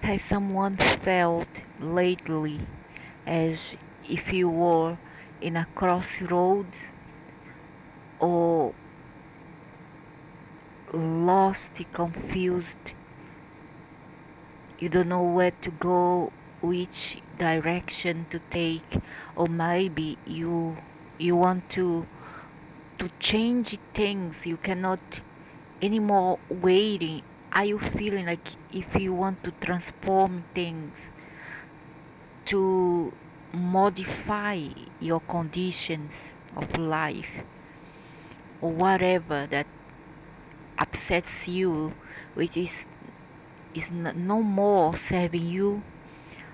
Has someone felt lately as if you were in a crossroads or lost, confused? You don't know where to go, which direction to take, or maybe you want to change things. You cannot anymore waiting. Are you feeling like if you want to transform things, to modify your conditions of life, or whatever that upsets you, which is no more serving you?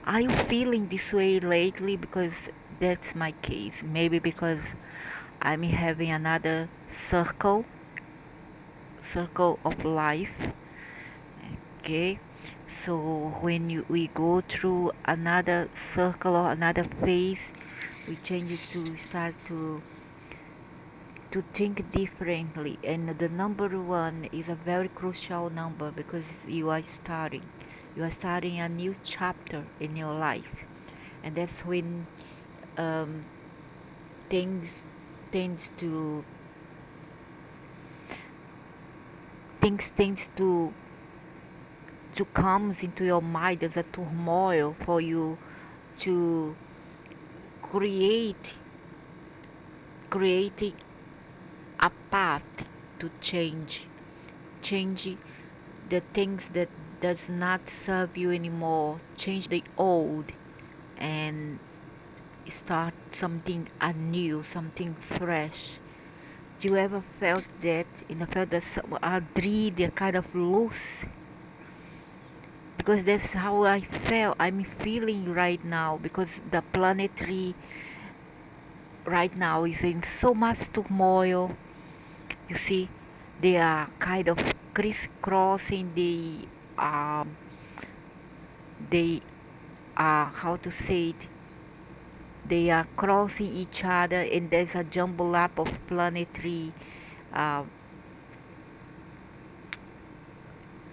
Are you feeling this way lately? Because that's my case. Maybe because I'm having another circle of life. Okay, so when we go through another circle or another phase, we change it to start to think differently. And the number one is a very crucial number because you are starting a new chapter in your life, and that's when um, things tends to things tends to comes into your mind as a turmoil for you to create creating a path to change the things that does not serve you anymore, change the old and start something anew, something fresh. Do you ever felt that? Felt that a dread, a kind of loose? Because that's how I felt. I'm feeling right now because the planetary right now is in so much turmoil. You see, they are kind of crisscrossing. They are how to say it. They are crossing each other, and there's a jumble up of uh,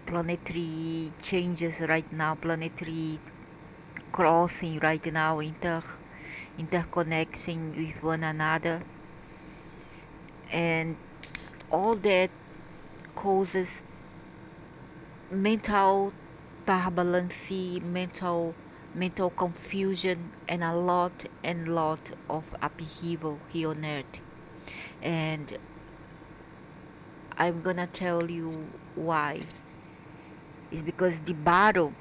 planetary changes right now, planetary crossing right now, interconnection with one another, and all that causes mental turbulence, mental confusion, and a lot of upheaval here on earth. And I'm gonna tell you why. It's because the battle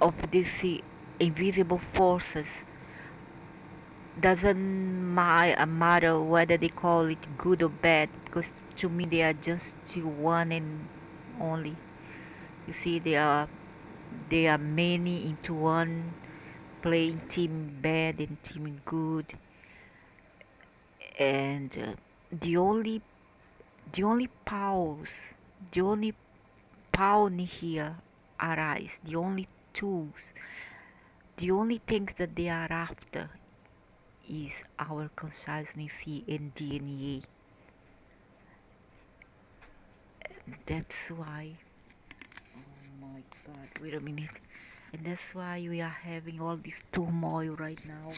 of these invisible forces doesn't matter whether they call it good or bad, because to me they are just one and only. You see, they are many into one, playing team bad and team good, and the only powers, the only power here arise, the only tools, the only things that they are after is our consciousness and DNA. That's why, oh my God, wait a minute. And that's why we are having all this turmoil right now.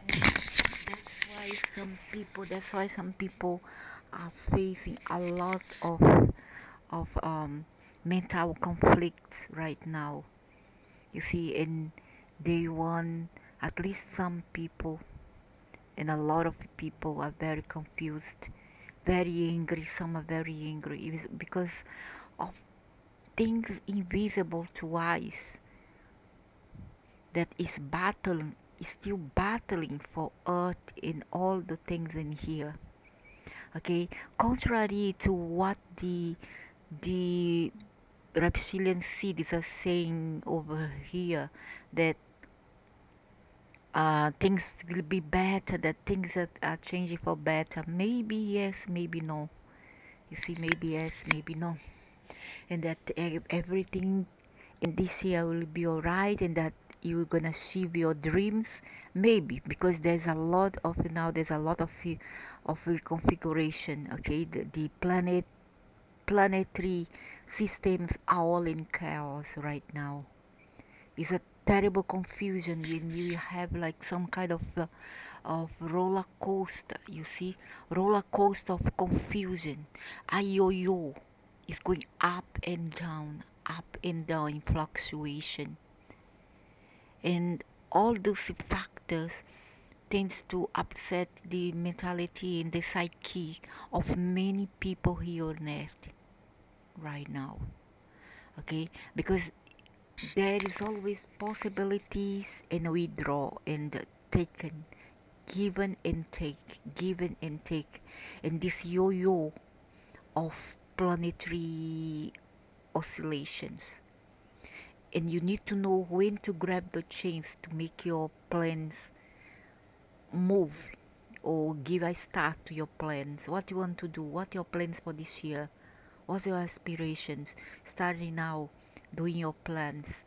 And that's why some people are facing a lot of mental conflicts right now. You see, and they want, at least some people, and a lot of people are very confused, very angry. Some are very angry. It is because of things invisible to eyes that is still battling for earth and all the things in here. Okay, contrary to what the reptilian seeds are saying over here, that things will be better, that things that are changing for better. Maybe yes, maybe no. You see, maybe yes, maybe no. and that everything in this year will be all right, and that you're gonna achieve your dreams. Maybe because there's a lot of configuration. Okay, the planetary systems are all in chaos right now. It's a terrible confusion when you have like some kind of roller coaster. You see, roller coaster of confusion. A yo-yo is going up and down in fluctuation, and all those factors tends to upset the mentality and the psyche of many people here on earth right now. Okay, because there is always possibilities and withdraw and taken, given and take, and this yo-yo of planetary oscillations. And you need to know when to grab the chance to make your plans move or give a start to your plans. What you want to do, what your plans for this year, what's your aspirations. Starting now, doing your plans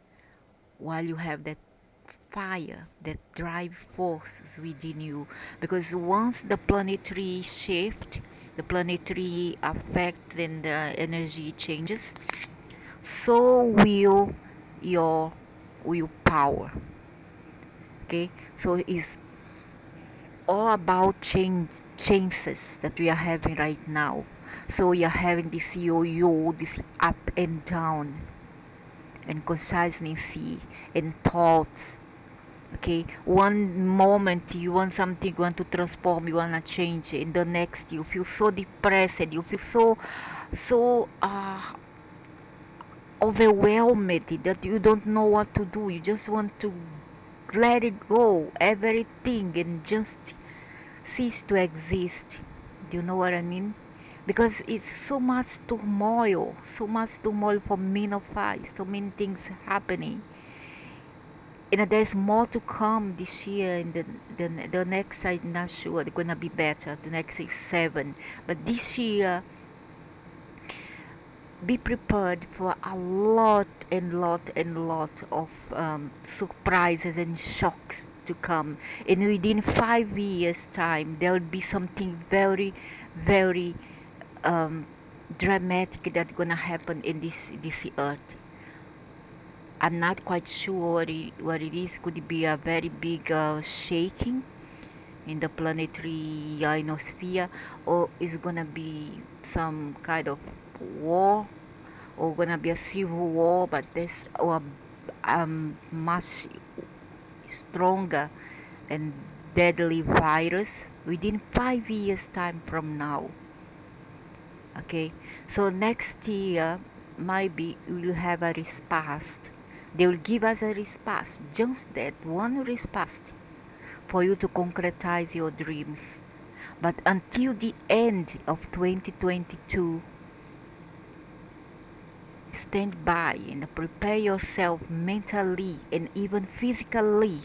while you have that fire, that drive forces within you. Because once the planetary shift, the planetary effect and the energy changes, so will your willpower. Okay, so it's all about changes that we are having right now. So we are having this yo-yo, this up and down, and consciousness and thoughts. Okay, one moment you want something, you want to transform, you want to change, in the next you feel so depressed, you feel so overwhelmed that you don't know what to do. You just want to let it go, everything, and just cease to exist. Do you know what I mean? Because it's so much turmoil for many of us, so many things happening. And there's more to come this year, and the next I'm not sure they're gonna be better. The next is 7, but this year be prepared for a lot and lot of surprises and shocks to come. And within 5 years time there will be something very um, dramatic that's gonna happen in this earth. I'm not quite sure what it is. Could be a very big shaking in the planetary ionosphere, or is gonna be some kind of war, or gonna be a civil war, but this or much stronger and deadly virus within 5 years time from now. Okay, so next year maybe we'll have a respite. They will give us a respite, just that one respite, for you to concretize your dreams. But until the end of 2022, stand by and prepare yourself mentally and even physically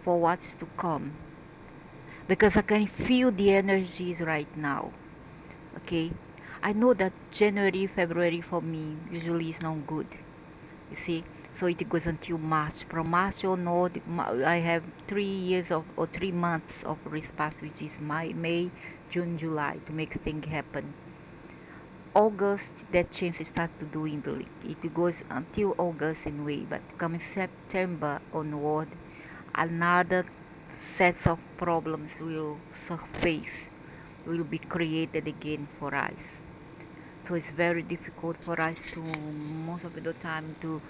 for what's to come. Because I can feel the energies right now. Okay, I know that January, February for me usually is not good. You see, so it goes until March. From March onward, I have 3 years of or 3 months of respite, which is May, June, July, to make things happen. August, that change start to dwindle. It goes until August anyway, but coming September onward, another set of problems will surface, will be created again for us. So it's very difficult for us to, most of the time, to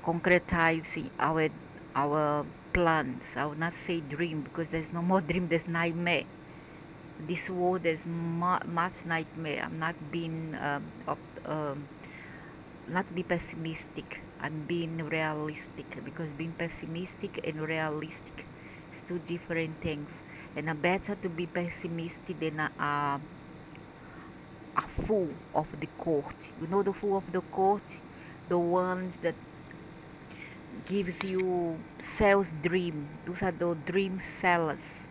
concretize our plans. I would not say dream, because there's no more dream, there's nightmare. This world is much nightmare. I'm not being not be pessimistic. I'm being realistic, because being pessimistic and realistic is two different things. And better to be pessimistic than a fool of the court. You know the fool of the court, the ones that gives you sales dream. Those are the dream sellers.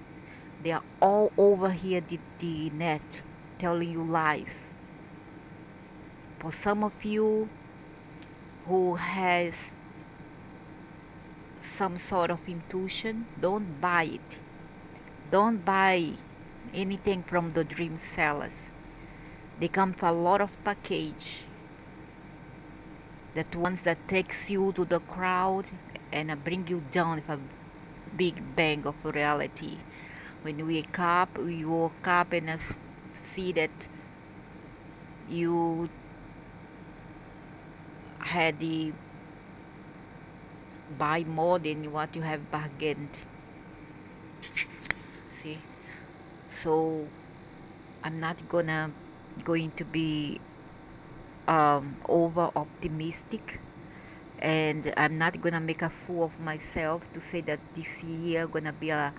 They are all over here the net, telling you lies For some of you who has some sort of intuition, don't buy it. Don't buy anything from the dream sellers. They come for a lot of package. That ones that takes you to the crowd and bring you down with a big bang of reality. When we woke up and see that you had the buy more than what you have bargained. See, so I'm not going to be over optimistic, and I'm not gonna make a fool of myself to say that this year gonna be a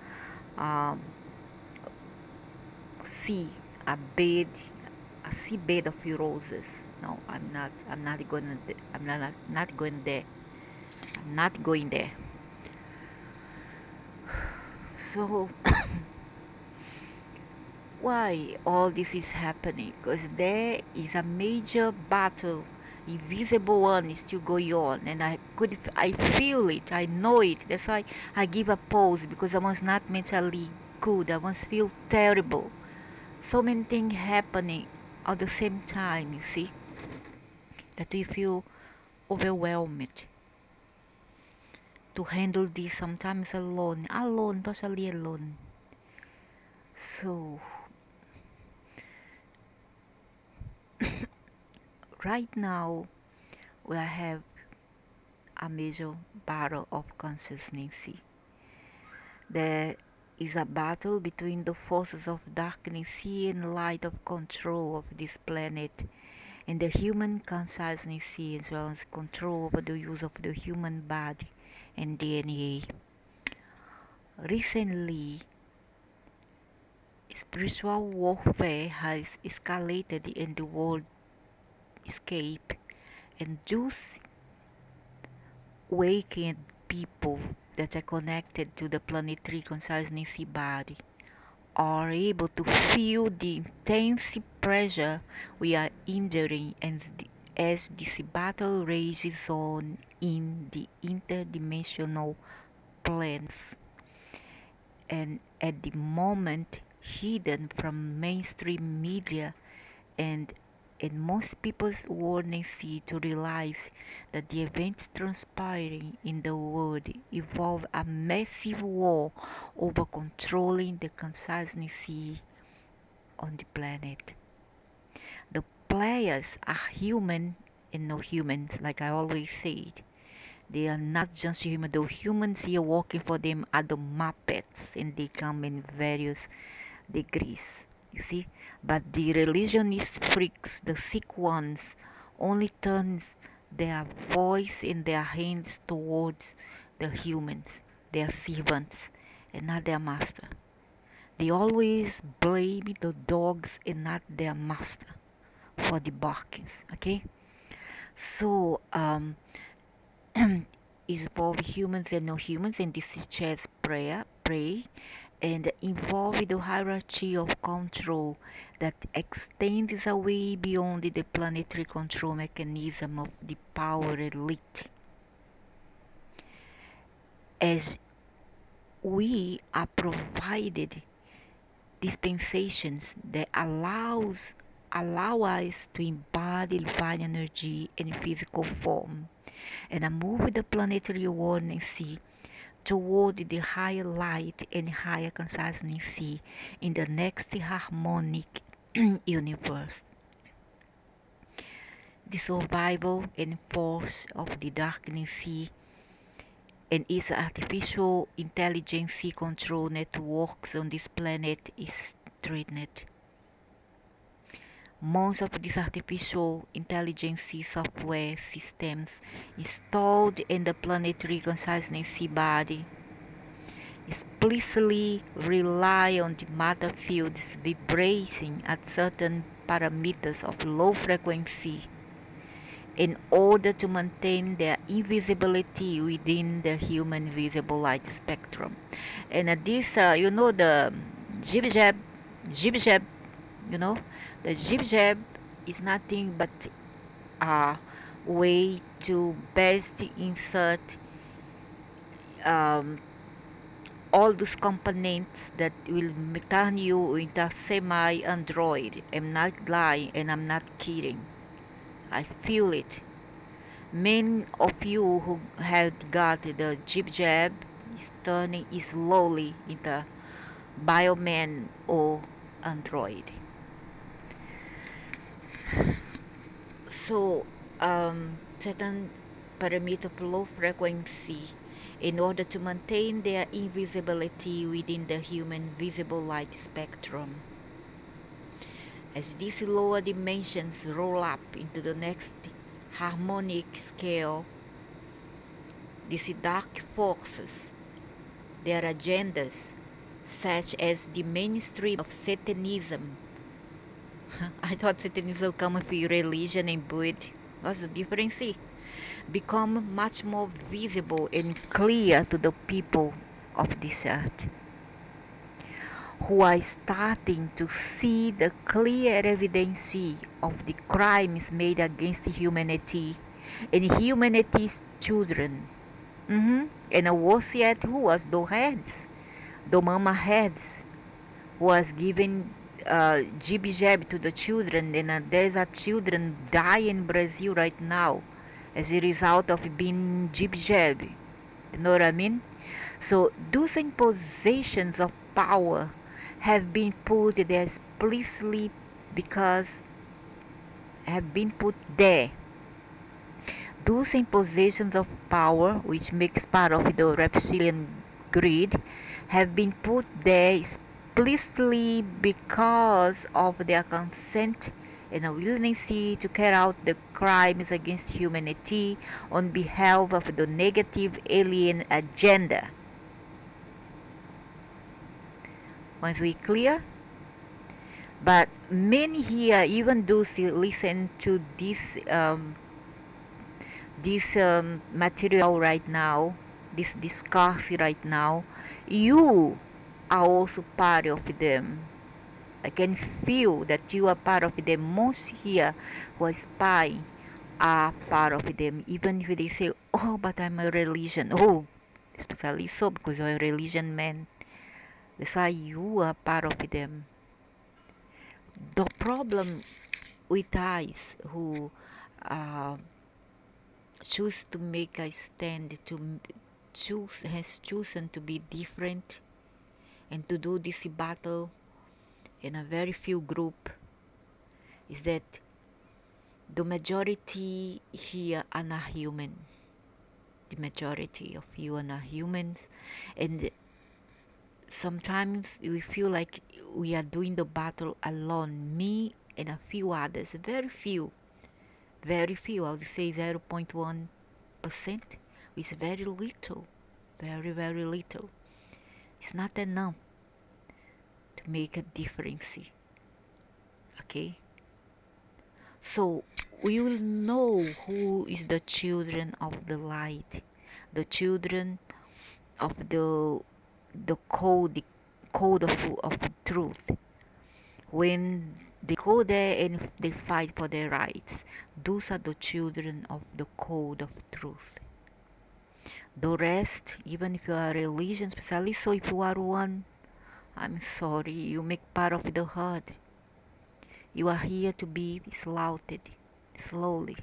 um, sea a bed a seabed of roses. No, I'm not gonna I'm not going there. I'm not going there. So why all this is happening? Because there is a major battle, invisible one is still going on, and I feel it, I know it. That's why I give a pause, because I was not mentally good. I was feel terrible. So many things happening at the same time, you see, that we feel overwhelmed to handle this sometimes alone, totally alone. So right now we have a major battle of consciousness. There is a battle between the forces of darkness and light of control of this planet, and the human consciousness as well as control over the use of the human body and DNA. Recently, spiritual warfare has escalated in the world scape, and those wakened people that are connected to the planetary consciousness body are able to feel the intense pressure we are enduring as this battle rages on in the interdimensional planes, and at the moment hidden from mainstream media, and in most people's willingness to realize that the events transpiring in the world involve a massive war over controlling the consciousness on the planet. The players are human and no humans, like I always said. They are not just human. The humans here working for them are the Muppets, and they come in various degrees, you see. But the religionist freaks, the sick ones, only turn their voice and their hands towards the humans, their servants, and not their master. They always blame the dogs and not their master for the barkings, okay? So is both humans and no humans, and this is chess prey, and involve the hierarchy of control that extends away beyond the planetary control mechanism of the power elite. As we are provided dispensations that allow us to embody divine energy in physical form, and move the planetary awareness toward the higher light and higher consciousness in the next harmonic universe. The survival and force of the darkness and its artificial intelligence control networks on this planet is threatened. Most of these artificial intelligence software systems installed in the planetary consciousness body explicitly rely on the matter fields vibrating at certain parameters of low frequency in order to maintain their invisibility within the human visible light spectrum. And this, the jib jab, you know, the jib jab is nothing but a way to best insert um, all those components that will turn you into semi-android. I'm not lying and I'm not kidding. I feel it. Many of you who have got the jib jab is turning slowly into bioman or android. So, certain parameter low frequency in order to maintain their invisibility within the human visible light spectrum. As these lower dimensions roll up into the next harmonic scale, these dark forces, their agendas, such as the mainstream of Satanism. I thought Satanism come with religion and Buddha. What's the difference? Become much more visible and clear to the people of this earth, who are starting to see the clear evidence of the crimes made against humanity and humanity's children. And worse yet, who was the heads, the mama heads, was giving jib jab to the children, and there's a children die in Brazil right now as a result of being jib jab. You know what I mean? So those impositions of power have been put there explicitly because have been put there. Those impositions of power, which makes part of the reptilian greed, have been put there explicitly because of their consent and a willingness to carry out the crimes against humanity on behalf of the negative alien agenda. Once we clear? But many here, even those who listen to this material right now, this discourse right now, you are also part of them. I can feel that you are part of them. Most here who are spying are part of them, even if they say, "Oh, but I'm a religion." Oh, especially so because you're a religion man. That's why you are part of them. The problem with us who uh, choose to make a stand, to choose has chosen to be different and to do this battle in a very few group, is that the majority here are not human. The majority of you are not humans, and sometimes we feel like we are doing the battle alone, me and a few others, very few, I would say 0.1%, which is very little, very, very little. It's not enough to make a difference, okay? So we will know who is the children of the light, the children of the code of truth. When they go there and they fight for their rights, those are the children of the code of truth. The rest, even if you are a religion specialist, so if you are one, I'm sorry, you make part of the herd. You are here to be slaughtered slowly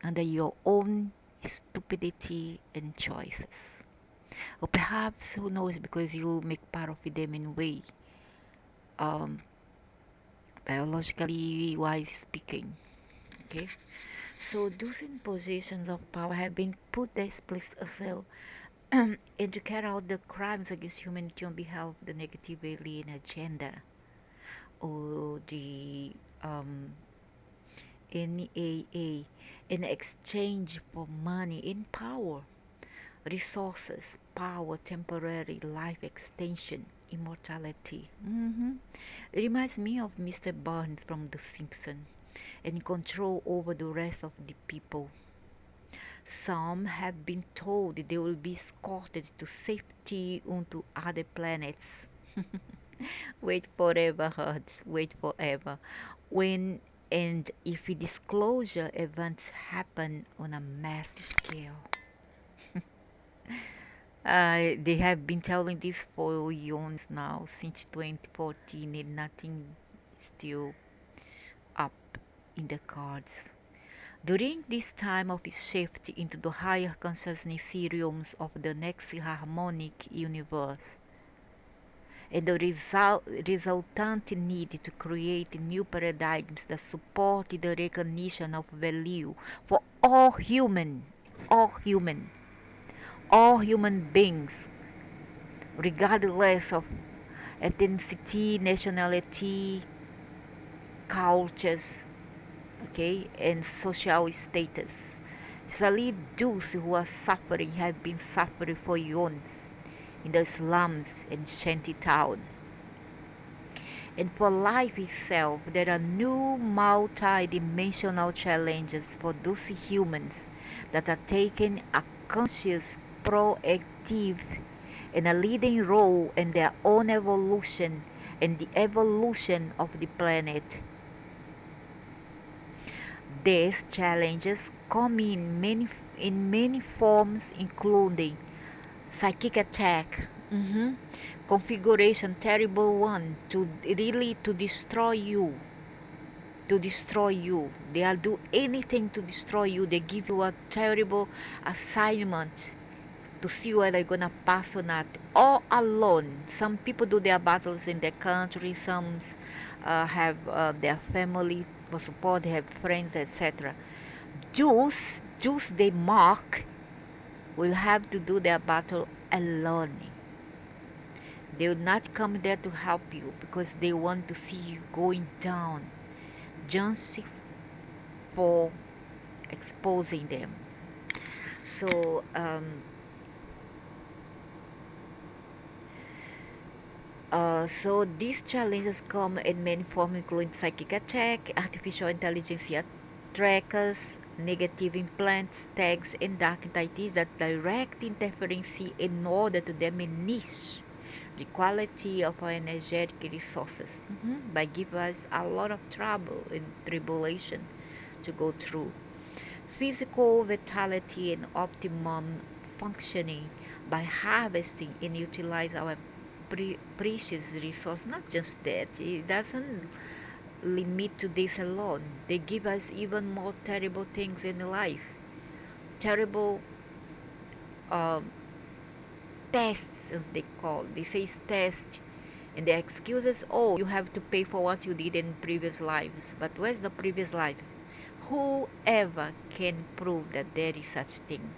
under your own stupidity and choices. Or perhaps, who knows, because you make part of them in a way, um, biologically wise speaking. Okay? So those in positions of power have been put there explicitly and to carry out the crimes against humanity on behalf of the negative alien agenda or the NAA in exchange for money and power, resources, power, temporary life extension, immortality. It reminds me of Mr. Burns from The Simpsons and control over the rest of the people. Some have been told they will be escorted to safety onto other planets. Wait forever, Hertz. Wait forever. When And if disclosure events happen on a massive scale, they have been telling this for eons now, since 2014, and nothing still up in the cards. During this time of shift into the higher consciousness realms of the next harmonic universe, and the resultant need to create new paradigms that support the recognition of value for all human, all human beings, regardless of ethnicity, nationality, cultures, okay, and social status. Especially those who are suffering have been suffering for eons in the slums and shanty town. And for life itself, there are new multi-dimensional challenges for those humans that are taking a conscious, proactive, and a leading role in their own evolution and the evolution of the planet. These challenges come in many forms, including psychic attack, configuration, terrible one, to really to destroy you. They'll do anything to destroy you. They give you a terrible assignment to see whether you're gonna pass or not, all alone. Some people do their battles in their country, some have their family for support, they have friends, etc. Jews, Jews they mock, will have to do their battle alone. They will not come there to help you because they want to see you going down just for exposing them. So so these challenges come in many forms, including psychic attack, artificial intelligence trackers, negative implants, tags, and dark entities that direct interference in order to diminish the quality of our energetic resources by giving us a lot of trouble and tribulation to go through. Physical vitality and optimum functioning by harvesting and utilize our precious resource. Not just that, it doesn't limit to this alone. They give us even more terrible things in life, terrible um, tests, as they call. They say test, and the excuses, oh, you have to pay for what you did in previous lives. But where's the previous life? Whoever can prove that there is such thing,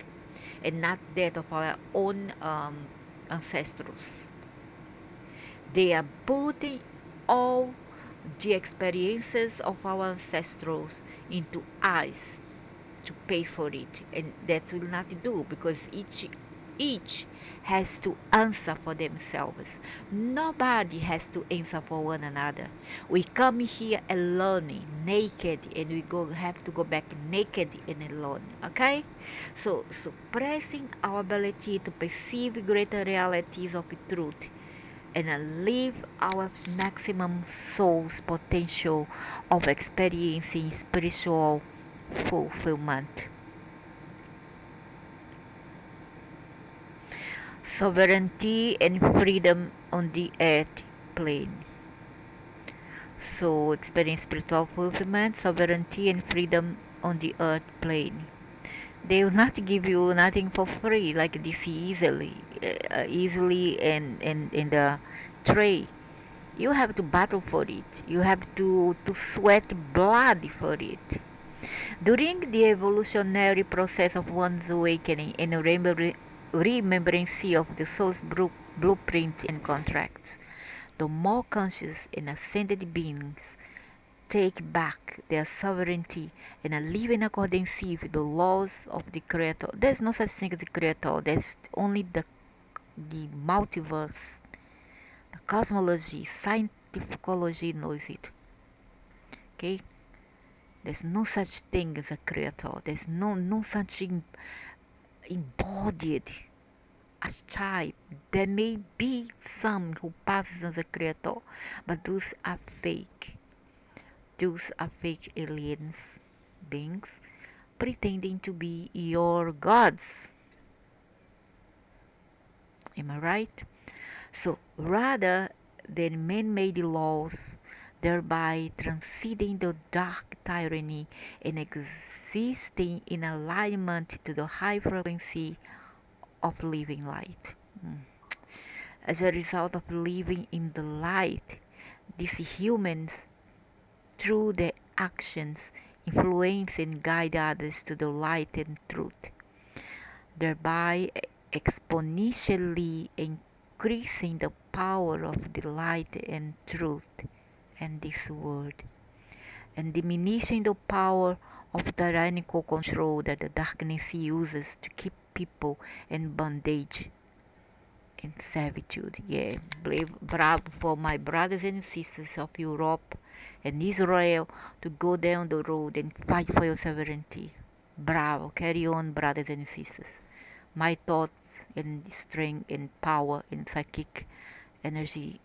and not that of our own ancestors. They are putting all the experiences of our ancestors into us to pay for it, and that will not do, because each has to answer for themselves. Nobody has to answer for one another. We come here alone, naked, and we have to go back naked and alone. Okay, so suppressing our ability to perceive greater realities of the truth and live our maximum soul's potential of experiencing spiritual fulfillment. Sovereignty and freedom on the earth plane. So, experience spiritual fulfillment, sovereignty, and freedom on the earth plane. They will not give you nothing for free like this easily and in the tray. You have to battle for it. You have to sweat blood for it. During the evolutionary process of one's awakening and remembrance of the soul's blueprint and contracts, the more conscious and ascended beings take back their sovereignty and live in accordance with the laws of the Creator. There's no such thing as the Creator. There's only the multiverse. The cosmology, scientificology knows it. Okay? There's no such thing as a creator. There's no such embodied as type. There may be some who passes as a creator, but those are fake. those are fake aliens beings pretending to be your gods. Am I right? So rather than man-made laws, thereby transcending the dark tyranny and existing in alignment to the high frequency of living light. As a result of living in the light, these humans, through their actions, influence and guide others to the light and truth, thereby exponentially increasing the power of the light and truth in this world, and diminishing the power of tyrannical control that the darkness uses to keep people in bondage and servitude. Yeah, bravo for my brothers and sisters of Europe and Israel to go down the road and fight for your sovereignty. Bravo, carry on, brothers and sisters. My thoughts and strength and power and psychic energy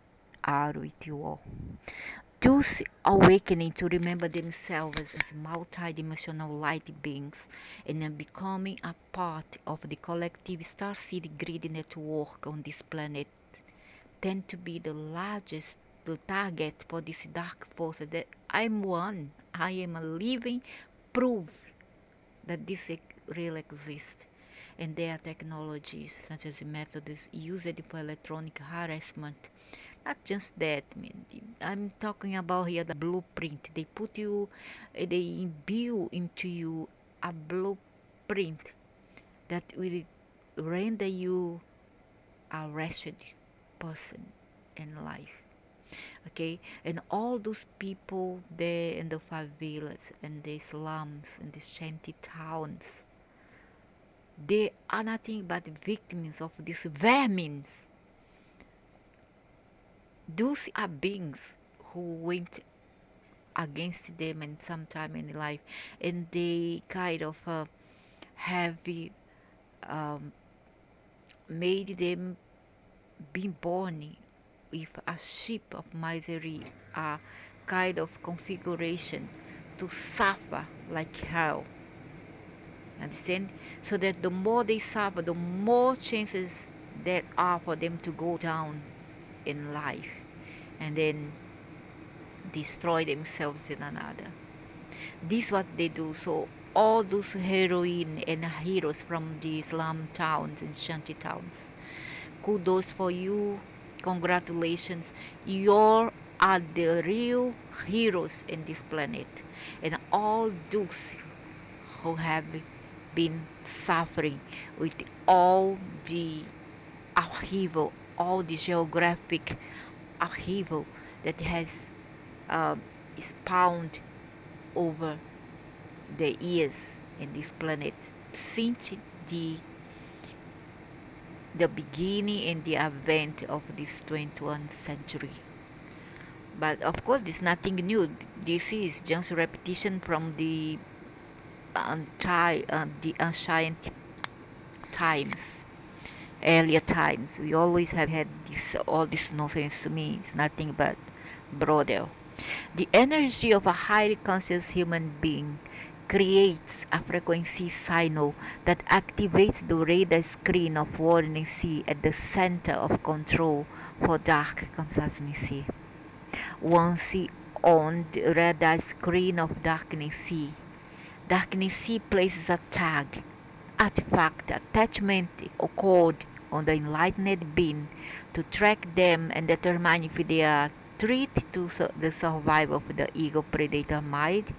are with you all. Those awakening to remember themselves as multidimensional light beings and then becoming a part of the collective star seed grid network on this planet tend to be the largest the target for this dark force that I'm one. I am a living proof that this real exists. And there are technologies such as methods used for electronic harassment. Not just that, I mean, I'm talking about here the blueprint. They put you, they imbue into you a blueprint that will render you a wretched person in life. Okay, and all those people there in the favelas and the slums and the shanty towns, they are nothing but victims of these vermins. Those are beings who went against them in some time in life, and they kind of have um, made them being born with a ship of misery, a kind of configuration to suffer like hell. Understand? So that the more they suffer, the more chances there are for them to go down in life and then destroy themselves in another. This is what they do. So all those heroine and heroes from the slum towns and shanty towns, kudos for you, congratulations, you are the real heroes in this planet. And all those who have been suffering with all the upheaval, all the geographic upheaval that has spawned over the years in this planet since the the beginning and the advent of this 21st century. But of course, this is nothing new. This is just a repetition from the the ancient times, earlier times. We always have had this all this nonsense. To me, it's nothing but brothel. The energy of a highly conscious human being creates a frequency signal that activates the radar screen of warning C at the center of control for dark consciousness. Once on the radar screen of darkness C places a tag, artifact, attachment, or code on the enlightened being to track them and determine if they are threat to the survival of the ego predator mind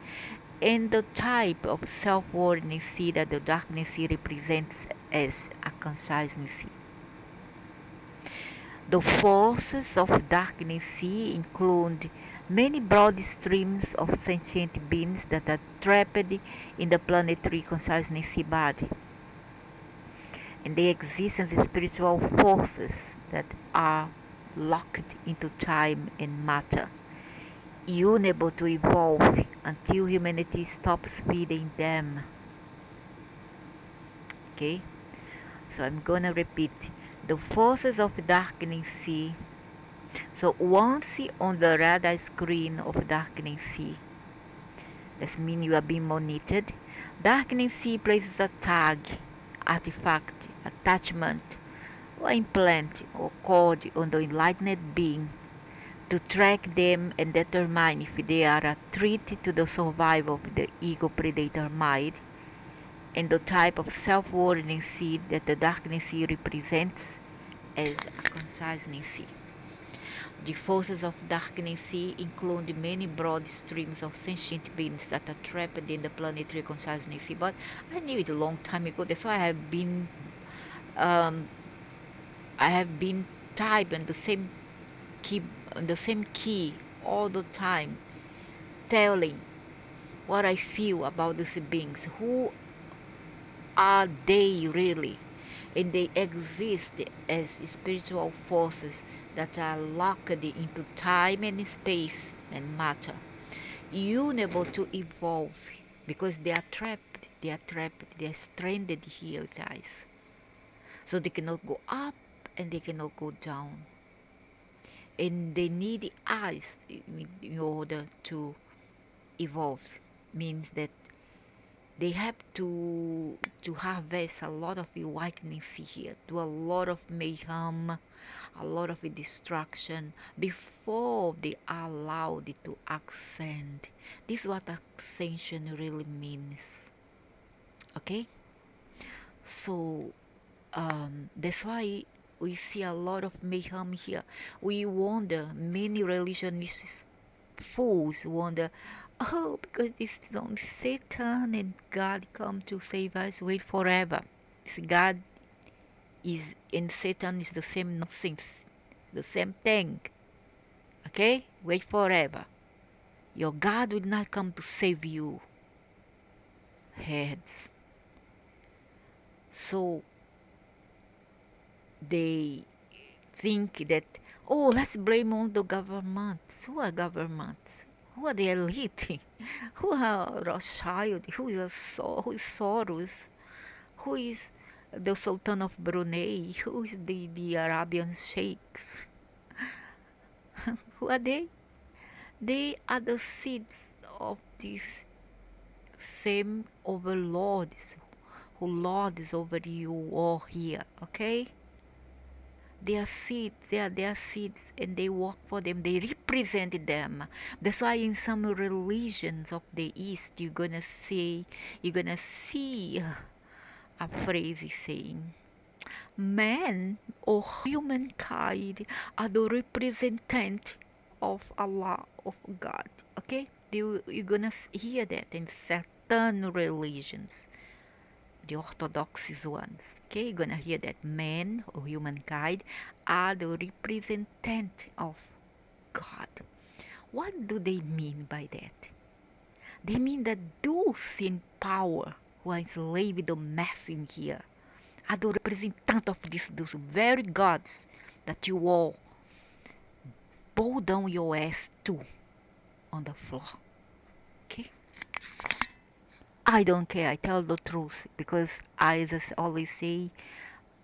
and the type of self-awareness that the darkness represents as a consciousness. The forces of darkness include many broad streams of sentient beings that are trapped in the planetary consciousness body, and they exist as spiritual forces that are locked into time and matter, unable to evolve until humanity stops feeding them. Okay, so I'm gonna repeat the forces of darkness. So once on the radar screen of darkness, That means you are being monitored. Darkening sea places a tag, artifact, attachment, or implant or code on the enlightened being to track them and determine if they are a threat to the survival of the ego predator mind and the type of self-awareness that the darkness sea represents as a consciousness. The forces of darkness sea include many broad streams of sentient beings that are trapped in the planetary consciousness. But I knew it a long time ago. That's why um, I have been typed on the same key all the time, telling what I feel about these beings. Who are they really? And they exist as spiritual forces that are locked into time and space and matter, unable to evolve because they are stranded here, guys. So they cannot go up and they cannot go down. And they need eyes in order to evolve. Means that they have to harvest a lot of awakenings here, do a lot of mayhem, a lot of destruction before they are allowed to ascend. This is what ascension really means. Okay, so that's why we see a lot of mayhem here. We wonder, many religionists fools wonder, oh, because this is only Satan and God come to save us, wait forever. This God is and Satan is the same nonsense, the same thing. Okay? Wait forever. Your God will not come to save you. Heads. So they think that, oh, let's blame all the governments. Who are governments? Who are the elite? Who are Rothschild? Who is Soros? Who is the Sultan of Brunei? Who is the Arabian sheikhs? Who are they? They are the seeds of these same overlords who lords over you all here, okay? They are seeds, they are their seeds, and they work for them, they represent them. That's why in some religions of the East you're gonna see a phrase saying, man or humankind are the representative of Allah, of God. Okay, you're gonna hear that in certain religions, the orthodox ones. Okay, you're gonna hear that man or humankind are the representative of God. What do they mean by that? They mean that those in power who are enslaved the mass in here are the representant of those very gods that you all bow down your ass to on the floor. Okay? I don't care. I tell the truth because I just always say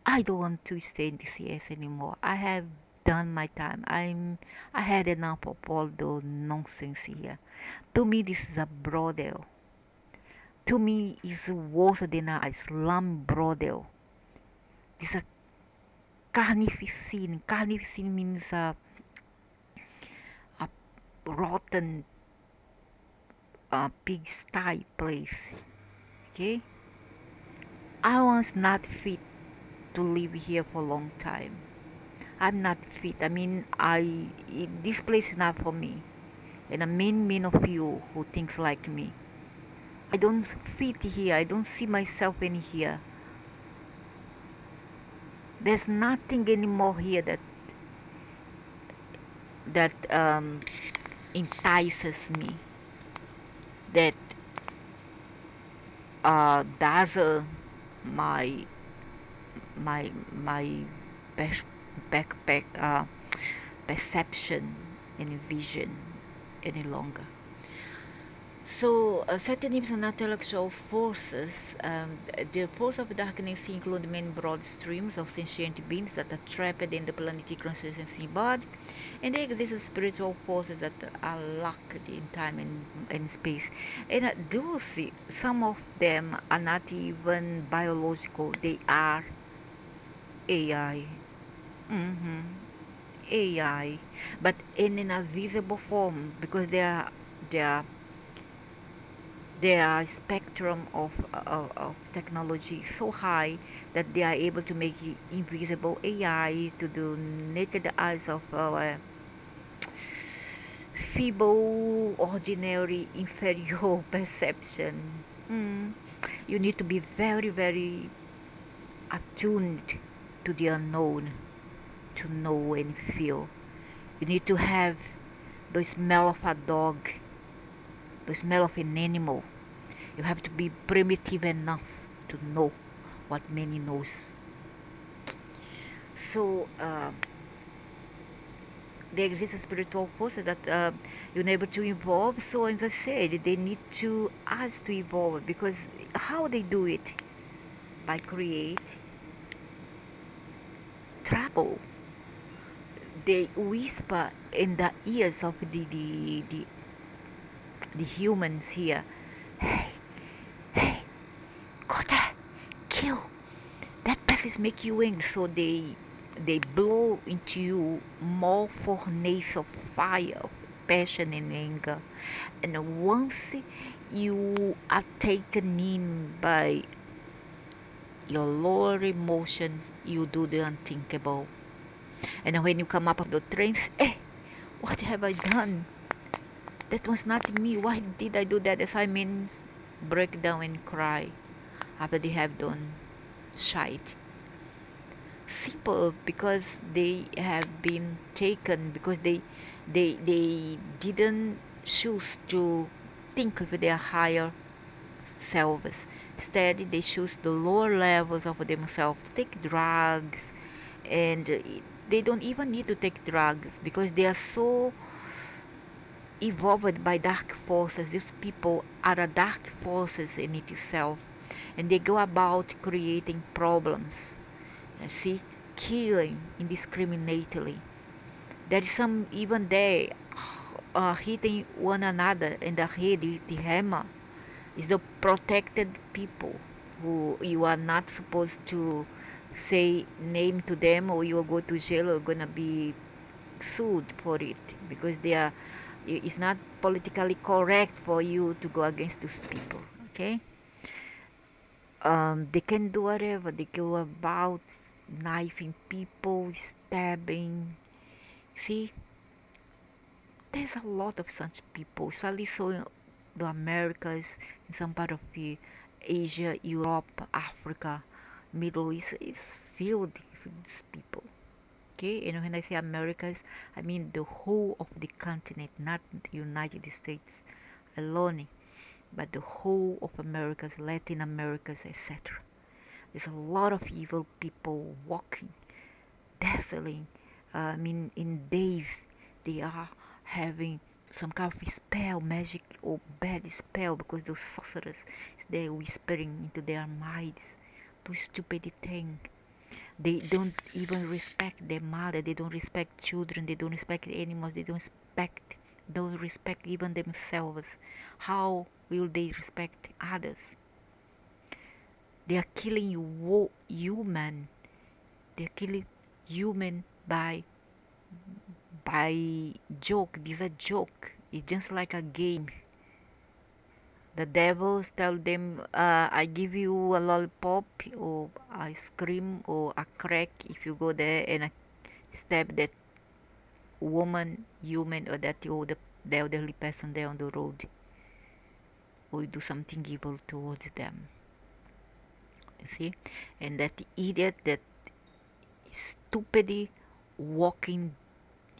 I don't want to stay in this CS anymore. I have done my time. I had enough of all the nonsense here. To me, this is a brothel. To me, it's worse than a Islam brothel. This is a carnificine. Carnificine means a rotten pigsty place. Okay, I was not fit to live here for a long time. I'm not fit. I mean, this place is not for me. And I mean, many of you who thinks like me. I don't fit here. I don't see myself in here. There's nothing anymore here that entices me. That dazzle my my backpack perception and vision any longer. So, Satanism and intellectual forces, the force of darkness include many broad streams of sentient beings that are trapped in the planetary consciousness body, and there exist spiritual forces that are locked in time and space. And do see some of them are not even biological; they are AI. hmm AI, but in an invisible form because they are their spectrum of technology so high that they are able to make invisible AI to the naked eyes of our feeble, ordinary, inferior perception. Mm. You need to be very, very attuned to the unknown to know and feel. You need to have the smell of a dog, the smell of an animal. You have to be primitive enough to know what many knows. So there exists a spiritual forces that you're able to evolve. So as I said, they need to us to evolve because how they do it? By create trouble. They whisper in the ears of the humans here. Hey, hey, go there, kill. That person make you angry, so they blow into you more furnace of fire, of passion and anger. And once you are taken in by your lower emotions, you do the unthinkable. And when you come up of the trains, what have I done? That was not me. Why did I do that? As I means break down and cry after they have done shite. Simple because they have been taken because they didn't choose to think with their higher selves. Instead, they choose the lower levels of themselves to take drugs, and they don't even need to take drugs because they are so evolved by dark forces. These people are a dark forces in itself, and they go about creating problems. See, killing indiscriminately. There is some even there hitting one another in the head with the hammer. Is the protected people who you are not supposed to say name to them, or you will go to jail or gonna be sued for it because they are. It's not politically correct for you to go against those people. Okay, they can do whatever. They go about knifing people, stabbing. See, there's a lot of such people, especially so in the Americas, in some part of the Asia, Europe, Africa, Middle East is filled with these people. Okay, and when I say Americas, I mean the whole of the continent, not the United States alone, but the whole of Americas, Latin Americas, etc. There's a lot of evil people walking, dazzling. I mean, in days they are having some kind of spell, magic or bad spell because those sorcerers they're whispering into their minds those stupid thing. They don't even respect their mother. They don't respect children. They don't respect animals. They don't respect even themselves. How will they respect others? They are killing human. They are killing human by joke. This is a joke. It's just like a game. The devils tell them, I give you a lollipop or ice cream or a crack if you go there and stab that woman, human, or that the elderly person there on the road, or you do something evil towards them. You see, and that idiot, that stupidly walking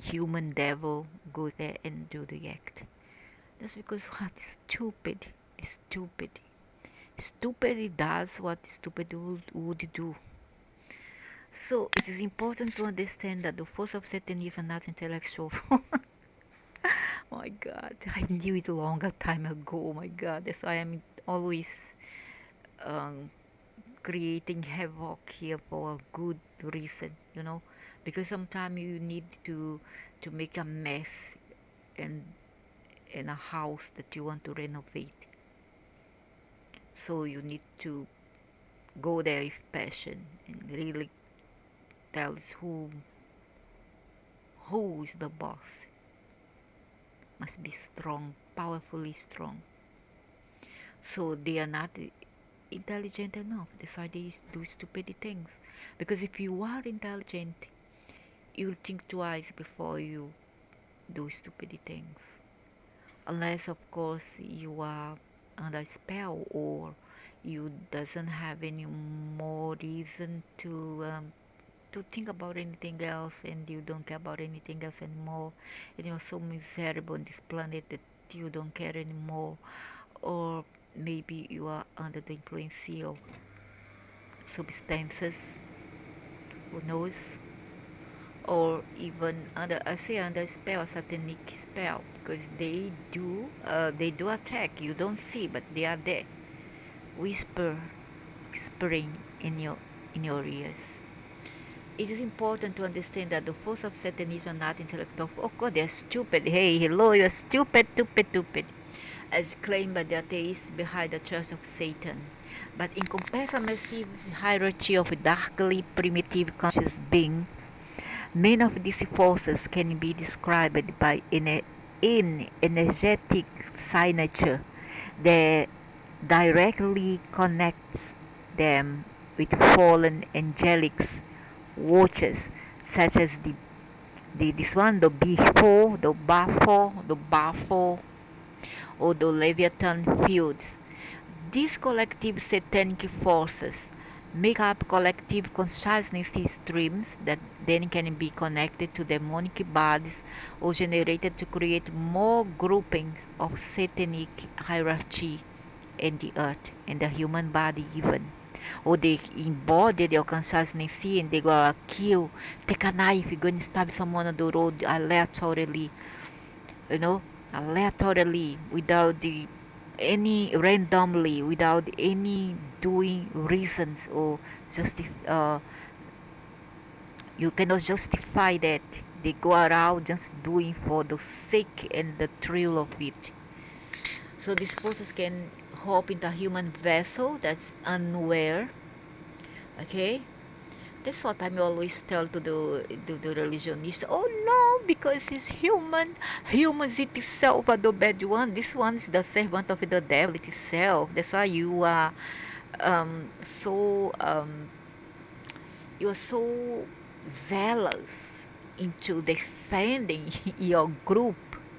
human devil goes there and do the act. That's because what is stupid is stupid. Stupid does what stupid would do. So it is important to understand that the force of Satan is not intellectual. My God, I knew it a longer time ago. My God, that's why I'm always um, creating havoc here for a good reason, because sometimes you need to make a mess in a house that you want to renovate. So you need to go there with passion and really tells who is the boss. Must be strong, powerfully strong. So they are not intelligent enough. That's why they do stupid things. Because if you are intelligent, you'll think twice before you do stupid things. Unless, of course, you are under spell or you doesn't have any more reason to think about anything else, and you don't care about anything else anymore, and you're so miserable on this planet that you don't care anymore. Or maybe you are under the influence of substances, who knows, or even under, I say, under spell, satanic spell, because they do attack. You don't see, but they are there, whispering in your ears. It is important to understand that the force of Satanism are not intellectual. Oh God, they're stupid. Hey, hello, you're stupid, stupid, stupid, as claimed by the atheists behind the Church of Satan. But in comparison, massive hierarchy of darkly primitive conscious beings, many of these forces can be described by in energetic signature that directly connects them with fallen angelics watches, such as this one, the B4, the Bafo, or the Leviathan fields. These collective satanic forces make up collective consciousness streams that then can be connected to demonic bodies or generated to create more groupings of satanic hierarchy in the earth and the human body even. Or they embody their consciousness and they go kill, take a knife, go and stab someone on the road you know, allegorically, without any randomly, without any doing reasons or you cannot justify that. They go around just doing for the sake and the thrill of it. So these forces can hop into a human vessel that's unaware. Okay, that's what I always tell to the religionist. Oh no, because it's human. Humans it itself are the bad one. This one's the servant of the devil it itself. That's why you are um, so um, you're so zealous into defending your group,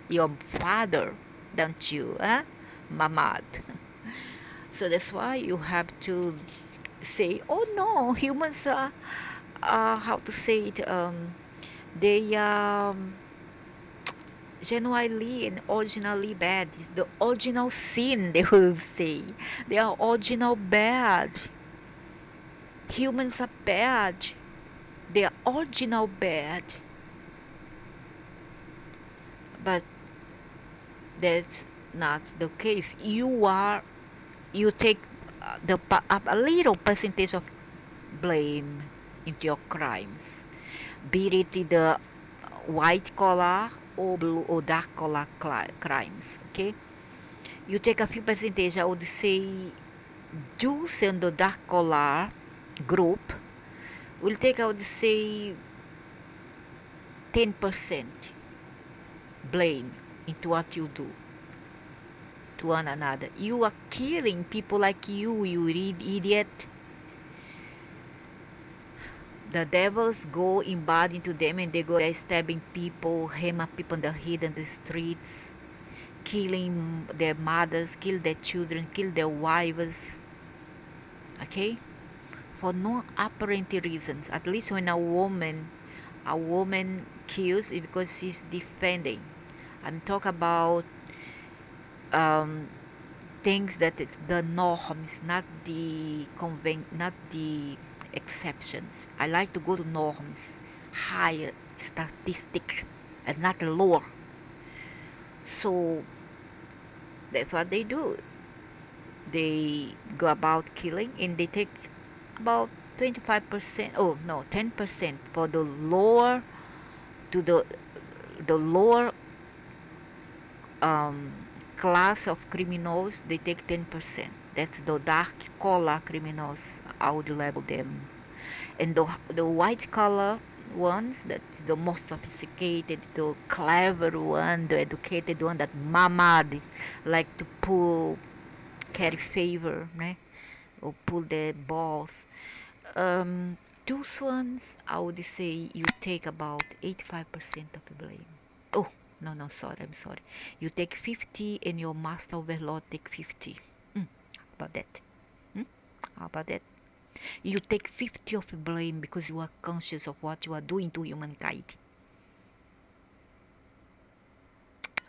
your father, don't you, Mamad? So that's why you have to say, oh no, humans are, how to say it, they genuinely and originally bad. It's the original sin, they will say. They are original bad. Humans are bad. They are original bad. But that's not the case. You take a little percentage of blame into your crimes, be it the white collar or blue or dark collar crimes. Okay, you take a few percentage. I would say Jews and the dark collar group will take, I would say, 10% blame into what you do to one another. You are killing people like you idiot. The devils go embody into them and they go there stabbing people, hammer people in the head in the streets, killing their mothers, kill their children, kill their wives. Okay? For no apparent reasons. At least when a woman kills, it's because she's defending. I'm talking about um, things that it's the norms, not not the exceptions. I like to go to norms, higher statistic, and not lower. So that's what they do. They go about killing, and they take about 25%, oh no, 10% for the lower, to the lower um, class of criminals. They take 10%. That's the dark color criminals, I would label them. And the white collar ones, that's the most sophisticated, the clever one, the educated one, that mamad like to pull, carry favor, né? Or pull their balls. um those ones, I would say you take about 85% of the blame. Oh, no, no, sorry, I'm sorry. You take 50 and your master overlord take 50. How about that? Hmm? How about that? You take 50 of the blame because you are conscious of what you are doing to humankind.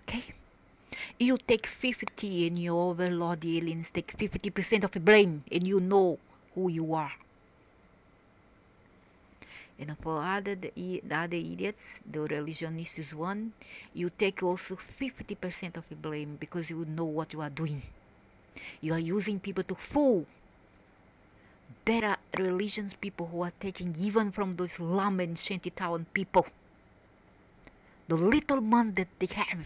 Okay? You take 50 and your overlord aliens take 50% of the blame, and you know who you are. And for the other idiots, the religionists one, you take also 50% of the blame because you know what you are doing. You are using people to fool. There are religions people who are taking even from those Lam and Shantytown people the little money that they have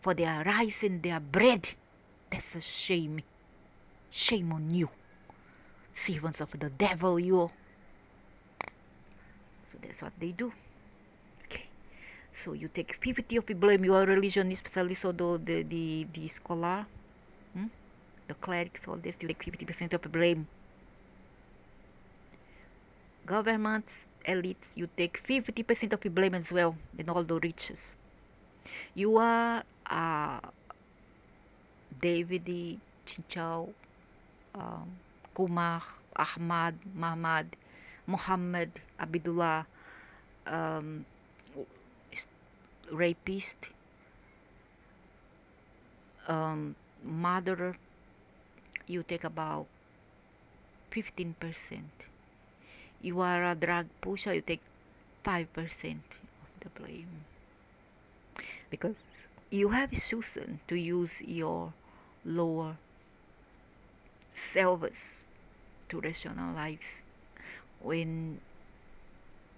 for their rice and their bread. That's a shame. Shame on you, servants of the devil, you. So that's what they do. Okay. So you take 50 of the blame. You are a religion specialist, or the scholar, hmm? The clerics, all this. You take 50% of the blame. Governments, elites, you take 50% of the blame as well, and all the riches. You are David, Chinchao, um, Kumar, Ahmad, Mahmad, Muhammad, Abdullah, um, rapist, murderer. You take about 15%. You are a drug pusher, you take 5% of the blame. Because you have chosen to use your lower selves to rationalize. When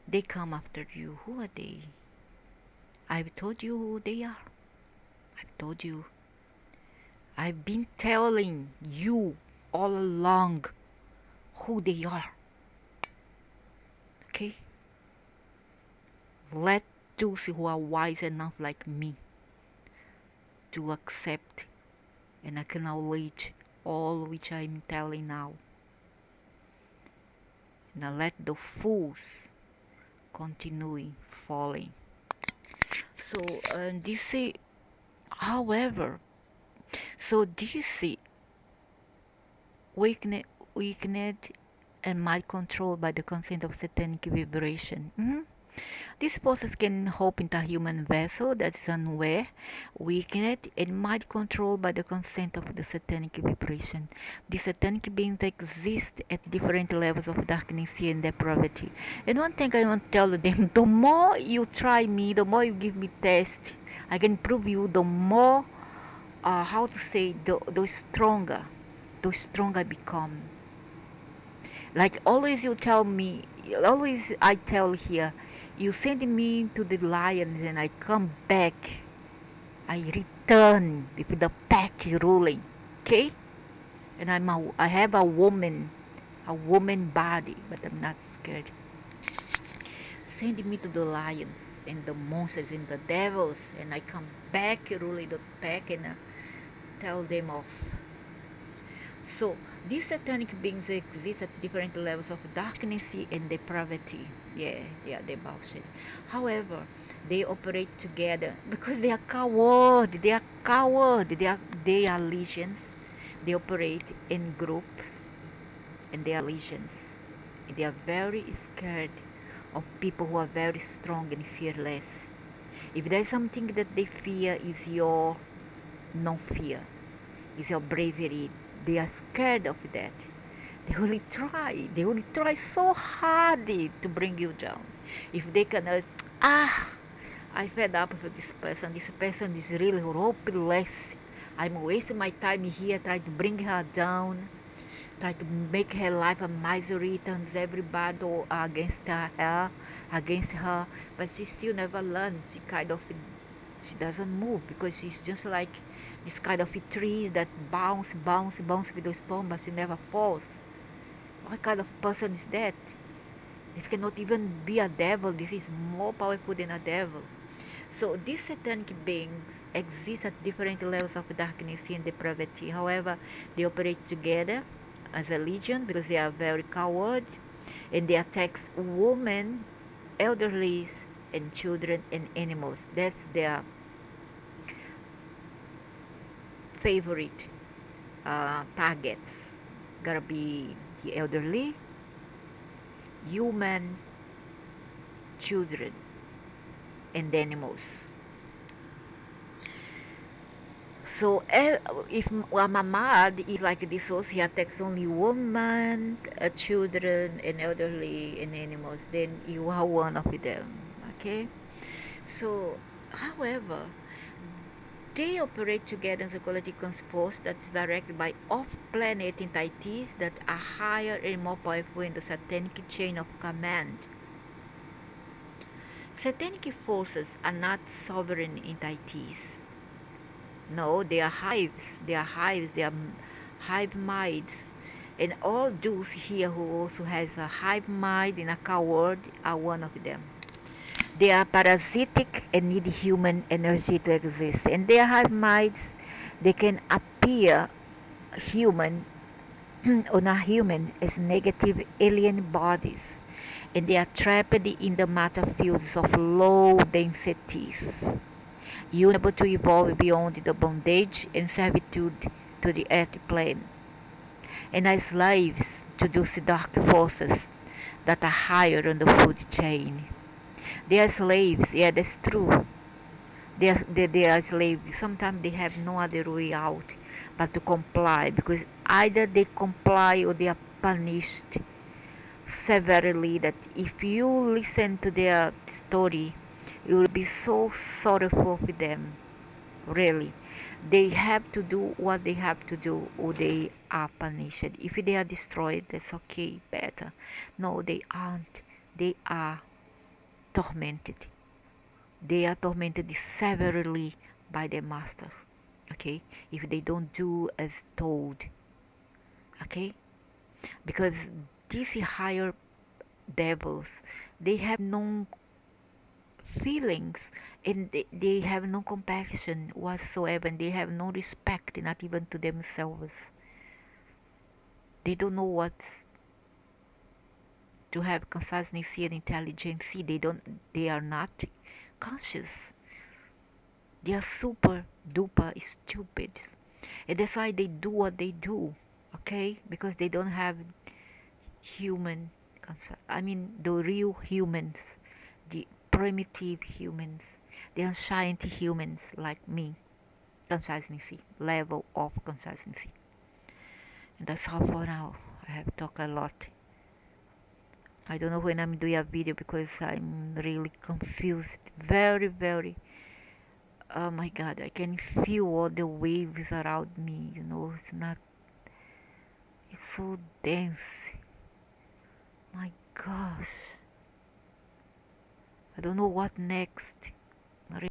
they come after you, who are they? I've told you who they are. I've told you. I've been telling you all along who they are. Okay? Let those who are wise enough like me to accept and acknowledge all which I'm telling now. Now let the fools continue falling. So this, however, so this weakened and mind controlled by the consent of satanic vibration. This process can hop into a human vessel that is unaware, weakened, and mind controlled by the consent of the satanic vibration. The satanic beings exist at different levels of darkness and depravity. And one thing I want to tell them, the more you try me, the more you give me test, I can prove you, the more, how to say, the stronger I become. Like always you tell me, always I tell here, you send me to the lions and I come back. I return with the pack ruling. Okay? And I have a woman body, but I'm not scared. Send me to the lions and the monsters and the devils, and I come back ruling the pack and tell them off. So these satanic beings exist at different levels of darkness and depravity. Yeah, they bullshit. However, they operate together because they are coward. They are coward. They are legions. They operate in groups, and they are legions. They are very scared of people who are very strong and fearless. If there is something that they fear, is your non-fear, is your bravery. They are scared of that. They will try so hard to bring you down. If they cannot, I fed up with this person. This person is really hopeless. I'm wasting my time here trying to bring her down, trying to make her life a misery, turns everybody against her, but she still never learns. She doesn't move because she's just like this kind of trees that bounce with the storm, but she never falls. What kind of person is that? This cannot even be a devil. This is more powerful than a devil. So these satanic beings exist at different levels of darkness and depravity. However, they operate together as a legion because they are very coward, and they attack women, elderly, and children and animals. That's their favorite targets. Gotta be the elderly, human, children, and animals. So if Mamad is like this, also he attacks only women, children, and elderly and animals, then you are one of them. Okay. So, however, they operate together as a collective force that is directed by off-planet entities that are higher and more powerful in the satanic chain of command. Satanic forces are not sovereign entities. No, they are hives. They are hives. They are hive minds. And all those here who also has a hive mind and a coward are one of them. They are parasitic and need human energy to exist. And their hive minds, they can appear human or not human as negative alien bodies. And they are trapped in the matter fields of low densities, unable to evolve beyond the bondage and servitude to the earth plane, and are slaves to those dark forces that are higher on the food chain. They are slaves, yeah, that's true. They are slaves. Sometimes they have no other way out but to comply, because either they comply or they are punished severely. That if you listen to their story, you will be so sorrowful for them. Really, they have to do what they have to do or they are punished. If they are destroyed, that's okay, better. No, they aren't. They are tormented. They are tormented severely by their masters. Okay, if they don't do as told. Okay, because these higher devils, they have no feelings, and they have no compassion whatsoever, and they have no respect, not even to themselves. They don't know what's to have consciousness and intelligence. They are not conscious. They are super duper stupid, and that's why they do what they do. Okay, because they don't have human I mean the real humans, the primitive humans, the ancient humans like me, consciousness level of consciousness. And that's all for now. I have talked a lot. I don't know when I'm doing a video because I'm really confused, very. Oh my god, I can feel all the waves around me, it's not, it's so dense. My gosh, I don't know what next.